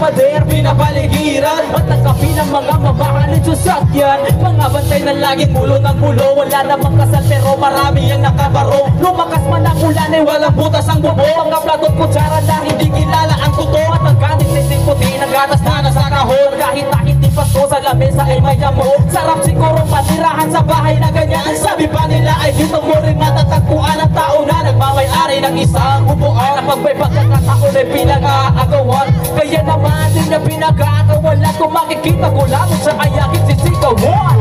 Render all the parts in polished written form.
pader, pinapaligiran at nagkapi ng mga mamahalin sasakyan. Mga bantay na laging mulo ng mulo, wala namang kasal pero marami ang nakabaro. Lumakas man ang ulan ay walang butas ang bubo. Mga platot kutsara na hindi kilala ang totoo. At ang ganit na puti ng gatas na nasa kahon. Kahit na hindi pasko sa lamesa ay may damo. Sarap siguro matirahan sa bahay na ganyan. Sabi pa nila ay dito mo rin matatagpuan ang tao na nagmamay-ari ng isang upuan. Na pag may pagkakataon ay pinag-aagawan. Kaya naman din na pinag-aagawalan. Kung makikita ko lang sa ayakin sisigawan.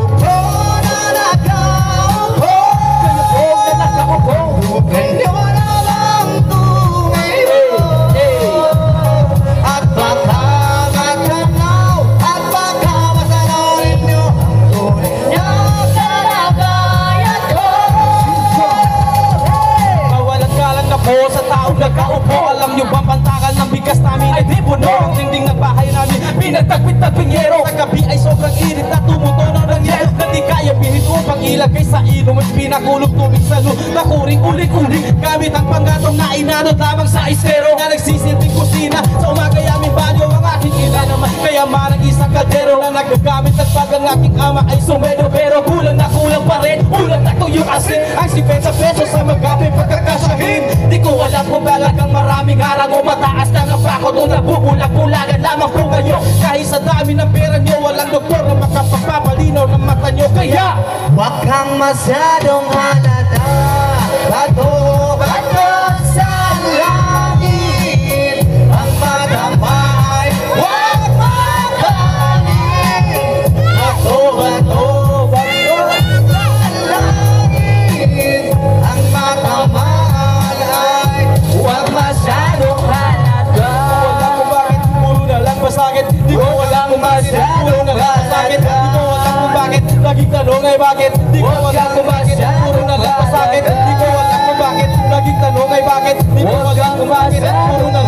Sa taong nagkaupo, alam nyo bang pantakal ng bigas namin ay di puno? Ang dingding ng bahay namin, pinagtagpit ng pinyero. Sa gabi ay sobrang init na tumutunaw ng yelo. Na di kaya bihin upang ilagay sa ilong. At pinakulog tubig sa loob na kuring-uling-uling. Gamit ang panggatong na inanod lamang sa estero. Na nagsisilbing kusina sa umaga yaming banyo. Ang aking ina naman kaya marang isang kaldero. Na nagagamit at pag ang aking ama ay sumero. Pero kulang na kulang pa rin, ulang na tuyong asin. Ang 50 pesos sa magkaping pagkakasahin. Di ko alam kung talagang maraming harang o mataas na ng bakot o nabubulag-bulagan lamang po kayo. Kahit sa dami ng pera nyo, walang doktor na makapagpapalinaw ng mata nyo. Kaya wag kang masyadong halata, bato sa langit. Ang madamay, wag magaling. Bato sa langit. Ang madamay ay wag masyadong halata. wala kung bakit puro na lang masakit. Di ko wala kung bakit puro na lang masakit. Di ko wala kung bakit laging tanong ay bakit. Di ko wala kung bakit puro na lang masakit. Di ko wala kung bakit laging tanong ay bakit. Di ko wala kung bakit puro na